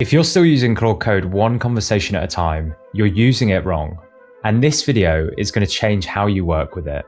If you're still using Claude Code one conversation at a time, you're using it wrong. And this video is going to change how you work with it.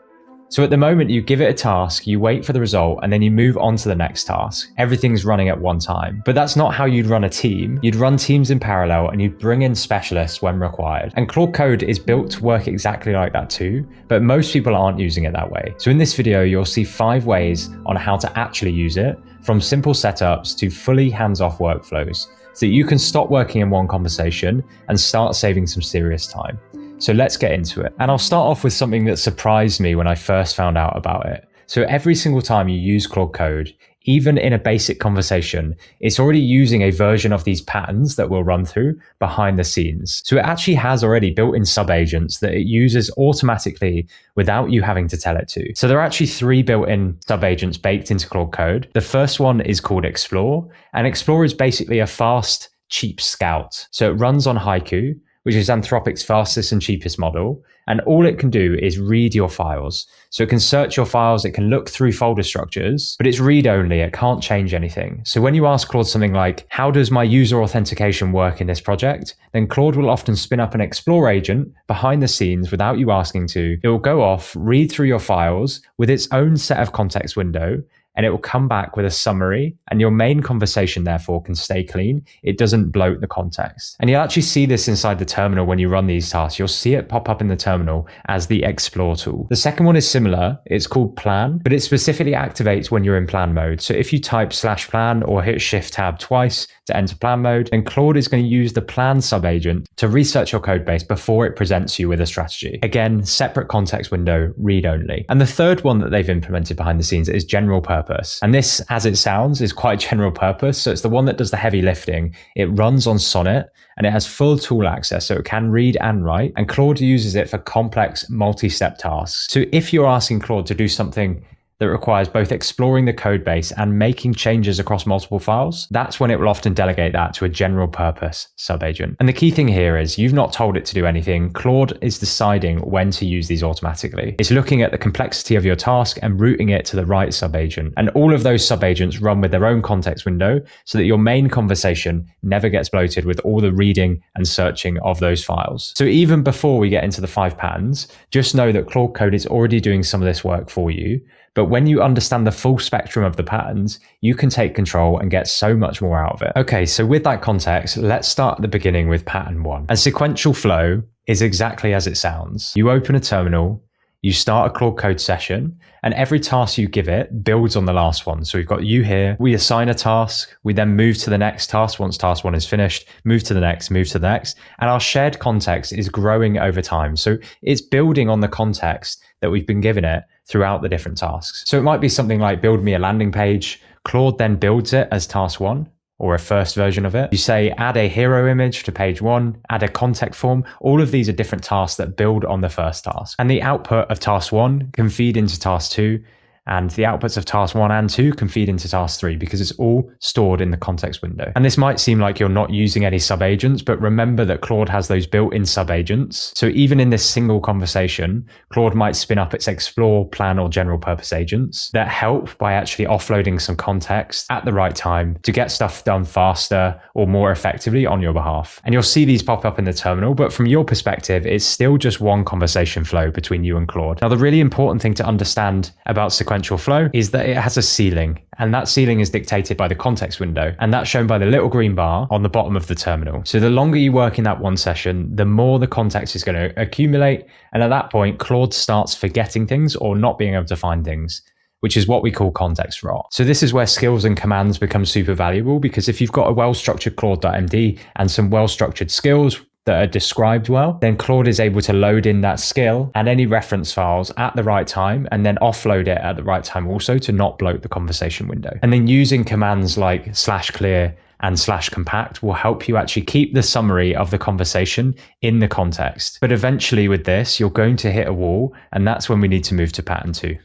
So at the moment, you give it a task, you wait for the result, and then you move on to the next task. Everything's running at one time. But that's not how you'd run a team. You'd run teams in parallel and you'd bring in specialists when required. And Claude Code is built to work exactly like that too, but most people aren't using it that way. So in this video, you'll see 5 ways on how to actually use it, from simple setups to fully hands-off workflows, so that you can stop working in one conversation and start saving some serious time. So let's get into it. And I'll start off with something that surprised me when I first found out about it. So every single time you use Claude Code, even in a basic conversation, it's already using a version of these patterns that we'll run through behind the scenes. So it actually has already built-in sub-agents that it uses automatically without you having to tell it to. So there are actually 3 built-in sub-agents baked into Claude Code. The first one is called Explore, and Explore is basically a fast, cheap scout. So it runs on Haiku, which is Anthropic's fastest and cheapest model. And all it can do is read your files. So it can search your files, it can look through folder structures, but it's read only, it can't change anything. So when you ask Claude something like, how does my user authentication work in this project? Then Claude will often spin up an Explore agent behind the scenes without you asking to. It will go off, read through your files with its own set of context window, and it will come back with a summary, and your main conversation therefore can stay clean. It doesn't bloat the context. And you'll actually see this inside the terminal when you run these tasks. You'll see it pop up in the terminal as the Explore tool. The second one is similar. It's called Plan, but it specifically activates when you're in plan mode. So if you type /plan or hit Shift Tab twice to enter plan mode, then Claude is going to use the Plan sub-agent to research your code base before it presents you with a strategy. Again, separate context window, read only. And the third one that they've implemented behind the scenes is general purpose. And this, as it sounds, is quite general purpose. So it's the one that does the heavy lifting. It runs on Sonnet and it has full tool access, so it can read and write. And Claude uses it for complex multi-step tasks. So if you're asking Claude to do something that requires both exploring the code base and making changes across multiple files, that's when it will often delegate that to a general purpose sub-agent. And the key thing here is you've not told it to do anything. Claude is deciding when to use these automatically. It's looking at the complexity of your task and routing it to the right sub-agent. And all of those sub-agents run with their own context window so that your main conversation never gets bloated with all the reading and searching of those files. So even before we get into the 5 patterns, just know that Claude Code is already doing some of this work for you. But when you understand the full spectrum of the patterns, you can take control and get so much more out of it. Okay, so with that context, let's start at the beginning with pattern 1. A sequential flow is exactly as it sounds. You open a terminal, you start a Claude Code session, and every task you give it builds on the last one. So we've got you here, we assign a task, we then move to the next task once task 1 is finished, move to the next, and our shared context is growing over time. So it's building on the context that we've been given it throughout the different tasks. So it might be something like build me a landing page. Claude then builds it as task 1 or a first version of it. You say add a hero image to page 1, add a contact form. All of these are different tasks that build on the first task. And the output of task 1 can feed into task 2, and the outputs of task 1 and 2 can feed into task 3 because it's all stored in the context window. And this might seem like you're not using any sub-agents, but remember that Claude has those built-in sub-agents. So even in this single conversation, Claude might spin up its Explore, Plan, or general purpose agents that help by actually offloading some context at the right time to get stuff done faster or more effectively on your behalf. And you'll see these pop up in the terminal, but from your perspective, it's still just one conversation flow between you and Claude. Now, the really important thing to understand about sequential flow is that it has a ceiling, and that ceiling is dictated by the context window, and that's shown by the little green bar on the bottom of the terminal. So the longer you work in that one session, the more the context is going to accumulate, and at that point Claude starts forgetting things or not being able to find things, which is what we call context rot. So this is where skills and commands become super valuable, because if you've got a well-structured Claude.md and some well-structured skills that are described well, then Claude is able to load in that skill and any reference files at the right time and then offload it at the right time also to not bloat the conversation window. And then using commands like /clear and /compact will help you actually keep the summary of the conversation in the context. But eventually with this, you're going to hit a wall, and that's when we need to move to pattern 2.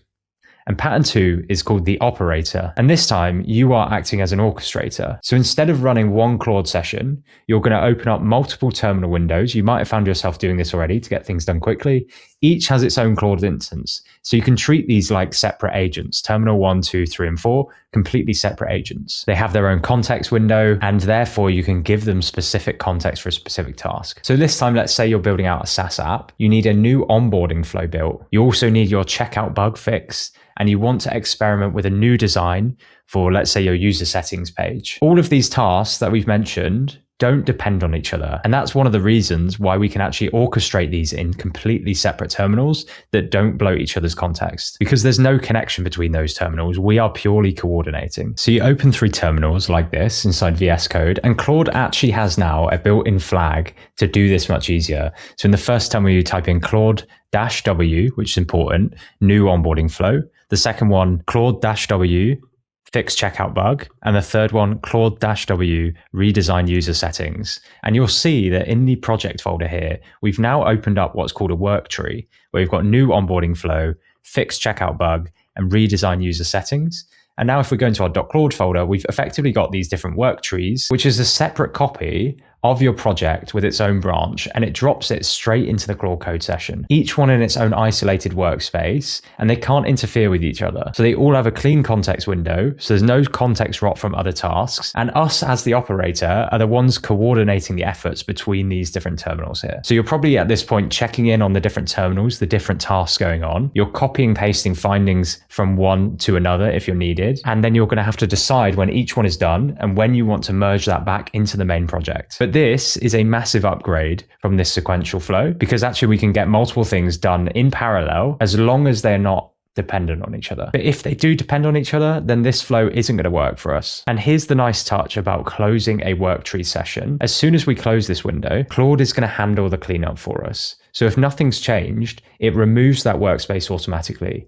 And pattern 2 is called the operator. And this time you are acting as an orchestrator. So instead of running one Claude session, you're going to open up multiple terminal windows. You might have found yourself doing this already to get things done quickly. each has its own Claude instance. So you can treat these like separate agents. Terminal 1, 2, 3, and 4, completely separate agents. They have their own context window, and therefore you can give them specific context for a specific task. So this time, let's say you're building out a SaaS app. You need a new onboarding flow built. You also need your checkout bug fixed, and you want to experiment with a new design for, let's say, your user settings page. All of these tasks that we've mentioned don't depend on each other. And that's one of the reasons why we can actually orchestrate these in completely separate terminals that don't bloat each other's context. Because there's no connection between those terminals, we are purely coordinating. So you open 3 terminals like this inside VS Code, and Claude actually has now a built-in flag to do this much easier. So in the first terminal, you type in Claude-W, which is important, new onboarding flow. The second one, Claude-W, fix checkout bug, and the third one, Claude-W, redesign user settings. And you'll see that in the project folder here, we've now opened up what's called a work tree, where we've got new onboarding flow, fix checkout bug, and redesign user settings. And now if we go into our .claude folder, we've effectively got these different work trees, which is a separate copy of your project with its own branch, and it drops it straight into the Claude Code session, each one in its own isolated workspace, and they can't interfere with each other. So they all have a clean context window, so there's no context rot from other tasks, and us as the operator are the ones coordinating the efforts between these different terminals here. So you're probably at this point checking in on the different terminals, the different tasks going on. You're copying, pasting findings from one to another if you're needed, and then you're going to have to decide when each one is done and when you want to merge that back into the main project. But this is a massive upgrade from this sequential flow, because actually we can get multiple things done in parallel as long as they're not dependent on each other. But if they do depend on each other, then this flow isn't going to work for us. And here's the nice touch about closing a worktree session. As soon as we close this window, Claude is going to handle the cleanup for us. So if nothing's changed, it removes that workspace automatically.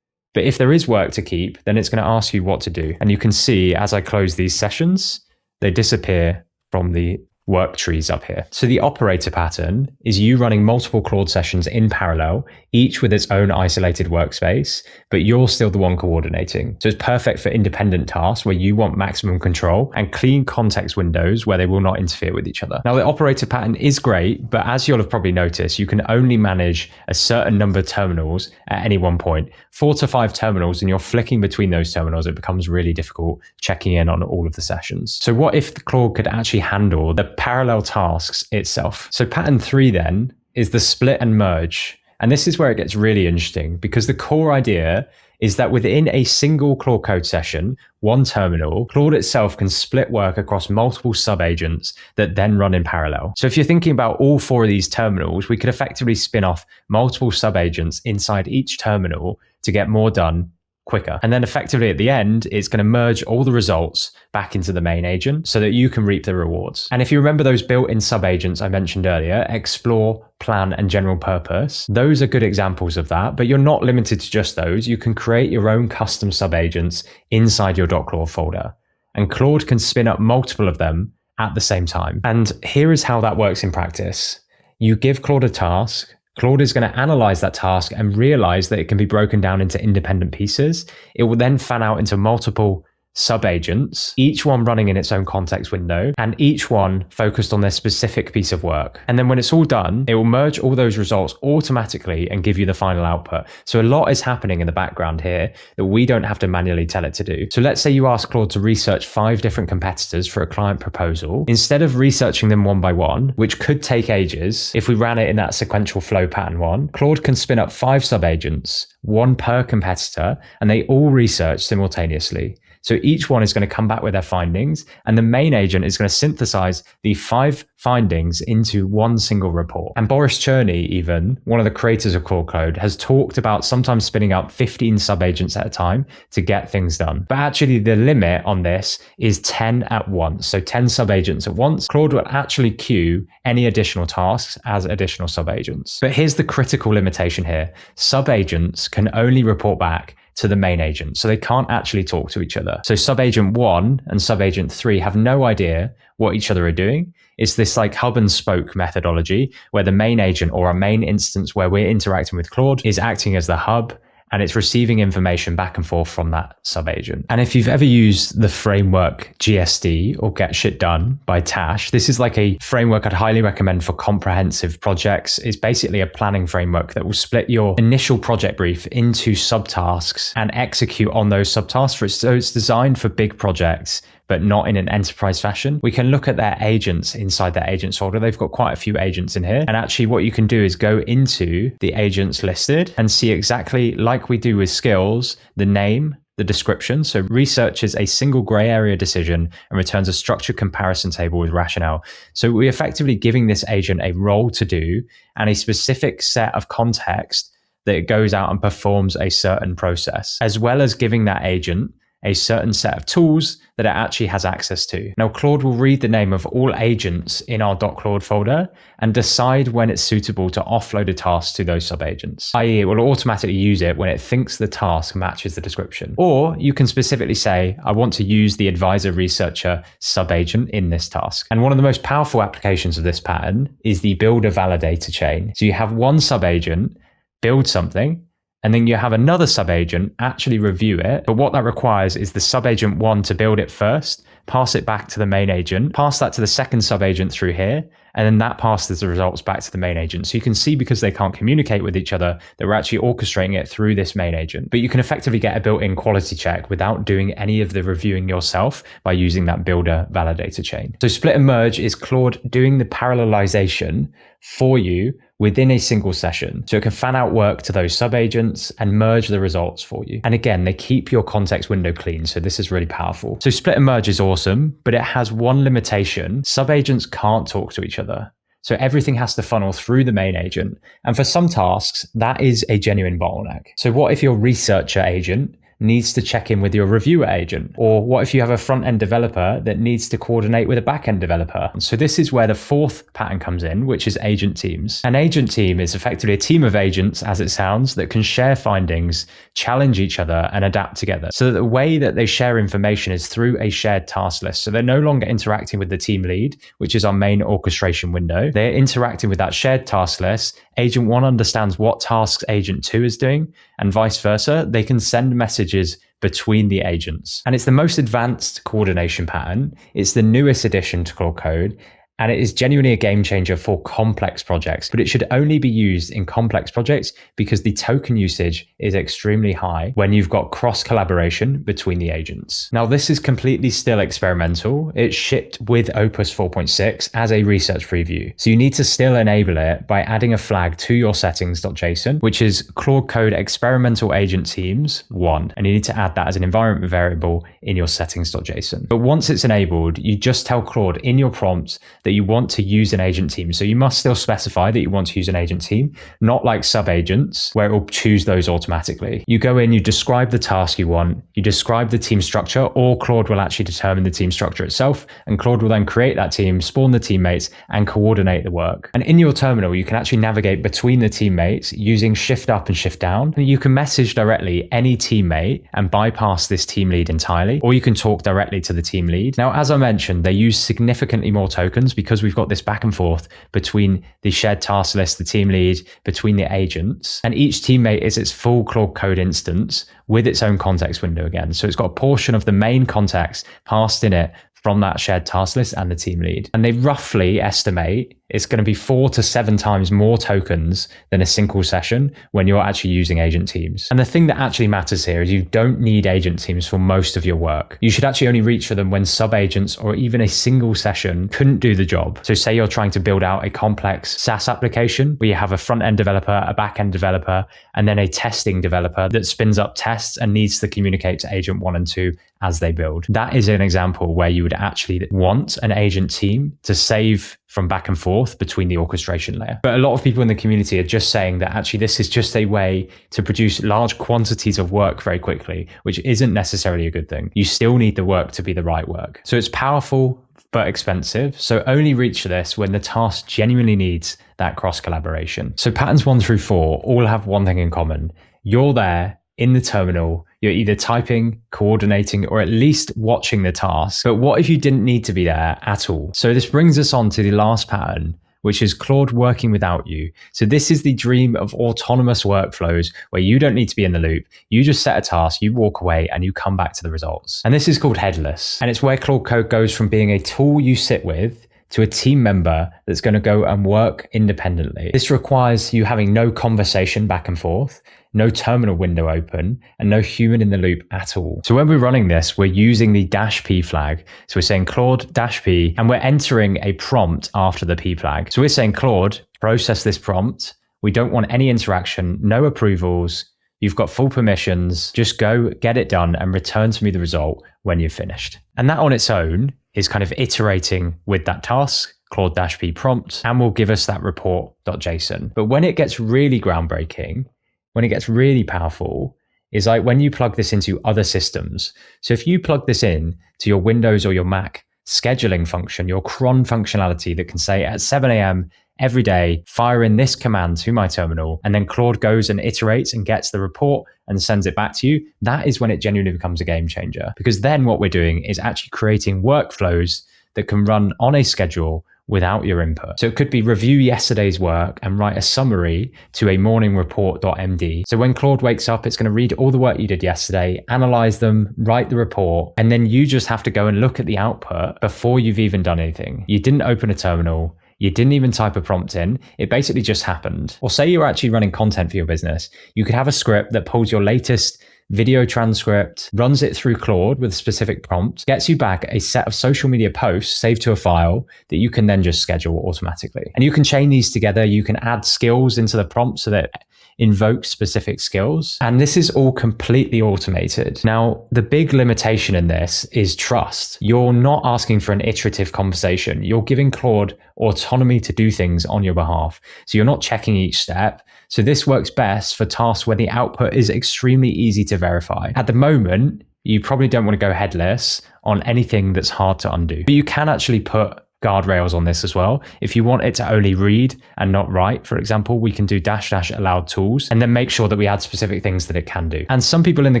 But if there is work to keep, then it's going to ask you what to do. And you can see as I close these sessions, they disappear from the work trees up here. So the operator pattern is you running multiple Claude sessions in parallel, each with its own isolated workspace, but you're still the one coordinating. So it's perfect for independent tasks where you want maximum control, and clean context windows where they will not interfere with each other. Now the operator pattern is great, but as you'll have probably noticed, you can only manage a certain number of terminals at any one point. 4 to 5 terminals, and you're flicking between those terminals, it becomes really difficult checking in on all of the sessions. So what if the Claude could actually handle the parallel tasks itself? So pattern 3 then is the split and merge. And this is where it gets really interesting, because the core idea is that within a single Claude Code session, one terminal, Claude itself can split work across multiple sub-agents that then run in parallel. So if you're thinking about all 4 of these terminals, we could effectively spin off multiple sub-agents inside each terminal to get more done quicker. And then effectively at the end, it's going to merge all the results back into the main agent so that you can reap the rewards. And if you remember those built-in sub-agents I mentioned earlier, explore, plan, and general purpose, those are good examples of that, but you're not limited to just those. You can create your own custom sub-agents inside your .claude folder, and Claude can spin up multiple of them at the same time. And here is how that works in practice. You give Claude a task. Claude is going to analyze that task and realize that it can be broken down into independent pieces. It will then fan out into multiple sub-agents, each one running in its own context window, and each one focused on their specific piece of work. And then when it's all done, it will merge all those results automatically and give you the final output. So a lot is happening in the background here that we don't have to manually tell it to do. So let's say you ask Claude to research 5 different competitors for a client proposal. Instead of researching them one by one, which could take ages, if we ran it in that sequential flow pattern one, Claude can spin up 5 sub-agents, 1 per competitor, and they all research simultaneously. So each one is going to come back with their findings, and the main agent is going to synthesize the 5 findings into one single report. And Boris Cherny, even one of the creators of Claude Code, has talked about sometimes spinning up 15 sub-agents at a time to get things done. But actually the limit on this is 10 at once. So 10 sub-agents at once. Claude will actually queue any additional tasks as additional sub-agents. But here's the critical limitation here. Sub-agents can only report back to the main agent, so they can't actually talk to each other. So sub-agent 1 and sub-agent 3 have no idea what each other are doing. It's this like hub and spoke methodology where the main agent, or our main instance where we're interacting with Claude, is acting as the hub, and it's receiving information back and forth from that sub-agent. And if you've ever used the framework GSD or Get Shit Done by Tash, this is like a framework I'd highly recommend for comprehensive projects. It's basically a planning framework that will split your initial project brief into subtasks and execute on those subtasks. So it's designed for big projects, but not in an enterprise fashion. We can look at their agents inside their agents folder. They've got quite a few agents in here. And actually what you can do is go into the agents listed and see exactly like we do with skills, the name, the description. So researches a single gray area decision and returns a structured comparison table with rationale. So we're effectively giving this agent a role to do and a specific set of context that it goes out and performs a certain process, as well as giving that agent a certain set of tools that it actually has access to. Now, Claude will read the name of all agents in our .claude folder and decide when it's suitable to offload a task to those sub-agents, i.e. it will automatically use it when it thinks the task matches the description. Or you can specifically say, I want to use the advisor researcher sub-agent in this task. And one of the most powerful applications of this pattern is the builder validator chain. So you have one sub-agent build something, and then you have another sub-agent actually review it. But what that requires is the sub-agent one to build it first, pass it back to the main agent, pass that to the second sub-agent through here, and then that passes the results back to the main agent. So you can see, because they can't communicate with each other, that we're actually orchestrating it through this main agent. But you can effectively get a built-in quality check without doing any of the reviewing yourself by using that builder validator chain. So split and merge is Claude doing the parallelization for you within a single session. So it can fan out work to those sub-agents and merge the results for you. And again, they keep your context window clean. So this is really powerful. So split and merge is awesome, but it has one limitation. Sub-agents can't talk to each other. So everything has to funnel through the main agent. And for some tasks, that is a genuine bottleneck. So what if your researcher agent needs to check in with your reviewer agent? Or what if you have a front-end developer that needs to coordinate with a back-end developer? So this is where the fourth pattern comes in, which is agent teams. An agent team is effectively a team of agents, as it sounds, that can share findings, challenge each other, and adapt together. So that the way that they share information is through a shared task list. So they're no longer interacting with the team lead, which is our main orchestration window. They're interacting with that shared task list. Agent 1 understands what tasks Agent 2 is doing, and vice versa. They can send messages between the agents. And it's the most advanced coordination pattern. It's the newest addition to Claude Code, and it is genuinely a game changer for complex projects, but it should only be used in complex projects because the token usage is extremely high when you've got cross collaboration between the agents. Now, this is completely still experimental. It's shipped with Opus 4.6 as a research preview. So you need to still enable it by adding a flag to your settings.json, which is Claude Code experimental agent teams 1. And you need to add that as an environment variable in your settings.json. But once it's enabled, you just tell Claude in your prompt that you want to use an agent team. So you must still specify that you want to use an agent team, not like sub-agents where it will choose those automatically. You go in, you describe the task you want, you describe the team structure, or Claude will actually determine the team structure itself, and Claude will then create that team, spawn the teammates, and coordinate the work. And in your terminal, you can actually navigate between the teammates using shift up and shift down. You can message directly any teammate and bypass this team lead entirely, or you can talk directly to the team lead. Now, as I mentioned, they use significantly more tokens because we've got this back and forth between the shared task list, the team lead, between the agents, and each teammate is its full Claude Code instance with its own context window again. So it's got a portion of the main context passed in it from that shared task list and the team lead. And they roughly estimate it's going to be 4 to 7 times more tokens than a single session when you're actually using agent teams. And the thing that actually matters here is you don't need agent teams for most of your work. You should actually only reach for them when sub-agents or even a single session couldn't do the job. So say you're trying to build out a complex SaaS application where you have a front-end developer, a back-end developer, and then a testing developer that spins up tests and needs to communicate to agent 1 and 2 as they build. That is an example where you would actually want an agent team to save from back and forth between the orchestration layer. But a lot of people in the community are just saying that actually this is just a way to produce large quantities of work very quickly, which isn't necessarily a good thing. You still need the work to be the right work. So it's powerful, but expensive. So only reach for this when the task genuinely needs that cross collaboration. So patterns 1 through 4 all have one thing in common. You're there in the terminal, you're either typing, coordinating, or at least watching the task. But what if you didn't need to be there at all? So this brings us on to the last pattern, which is Claude working without you. So this is the dream of autonomous workflows where you don't need to be in the loop. You just set a task, you walk away, and you come back to the results. And this is called Headless. And it's where Claude Code goes from being a tool you sit with to a team member that's going to go and work independently. This requires you having no conversation back and forth, no terminal window open, and no human in the loop at all. So when we're running this, we're using the -p flag. So we're saying Claude -p, and we're entering a prompt after the p flag. So we're saying Claude, process this prompt. We don't want any interaction, no approvals. You've got full permissions. Just go get it done and return to me the result when you've finished. And that on its own is kind of iterating with that task, Claude -p prompt, and will give us that report.json. But when it gets really groundbreaking, when it gets really powerful, is like when you plug this into other systems. So if you plug this in to your Windows or your Mac scheduling function, your cron functionality that can say at 7 a.m. every day, fire in this command to my terminal, and then Claude goes and iterates and gets the report and sends it back to you, that is when it genuinely becomes a game changer. Because then what we're doing is actually creating workflows that can run on a schedule without your input. So it could be review yesterday's work and write a summary to a morning report.md. So when Claude wakes up, it's going to read all the work you did yesterday, analyze them, write the report, and then you just have to go and look at the output before you've even done anything. You didn't open a terminal. You didn't even type a prompt in. It basically just happened. Or say you're actually running content for your business. You could have a script that pulls your latest video transcript, runs it through Claude with a specific prompt, gets you back a set of social media posts saved to a file that you can then just schedule automatically. And you can chain these together. You can add skills into the prompt so that invoke specific skills. And this is all completely automated. Now, the big limitation in this is trust. You're not asking for an iterative conversation. You're giving Claude autonomy to do things on your behalf. So you're not checking each step. So this works best for tasks where the output is extremely easy to verify. At the moment, you probably don't want to go headless on anything that's hard to undo. But you can actually put guardrails on this as well. If you want it to only read and not write, for example, we can do -- allowed tools and then make sure that we add specific things that it can do. And some people in the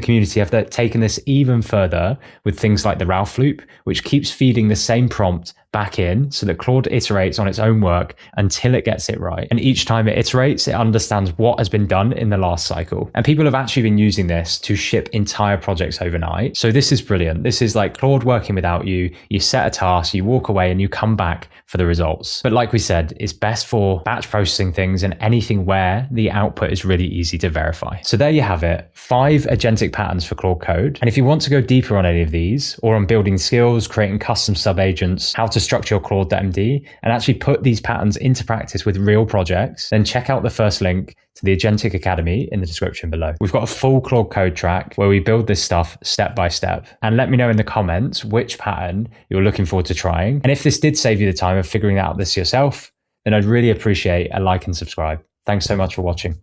community have taken this even further with things like the Ralph loop, which keeps feeding the same prompt back in so that Claude iterates on its own work until it gets it right. And each time it iterates, it understands what has been done in the last cycle. And people have actually been using this to ship entire projects overnight. So this is brilliant. This is like Claude working without you. You set a task, you walk away, and you come back for the results. But like we said, it's best for batch processing things and anything where the output is really easy to verify. So there you have it, 5 agentic patterns for Claude Code. And if you want to go deeper on any of these, or on building skills, creating custom sub-agents, how to structure your Claude.md, and actually put these patterns into practice with real projects, then check out the first link to the Agentic Academy in the description below. We've got a full Claude Code track where we build this stuff step by step. And let me know in the comments which pattern you're looking forward to trying. And if this did save you the time of figuring out this yourself, then I'd really appreciate a like and subscribe. Thanks so much for watching.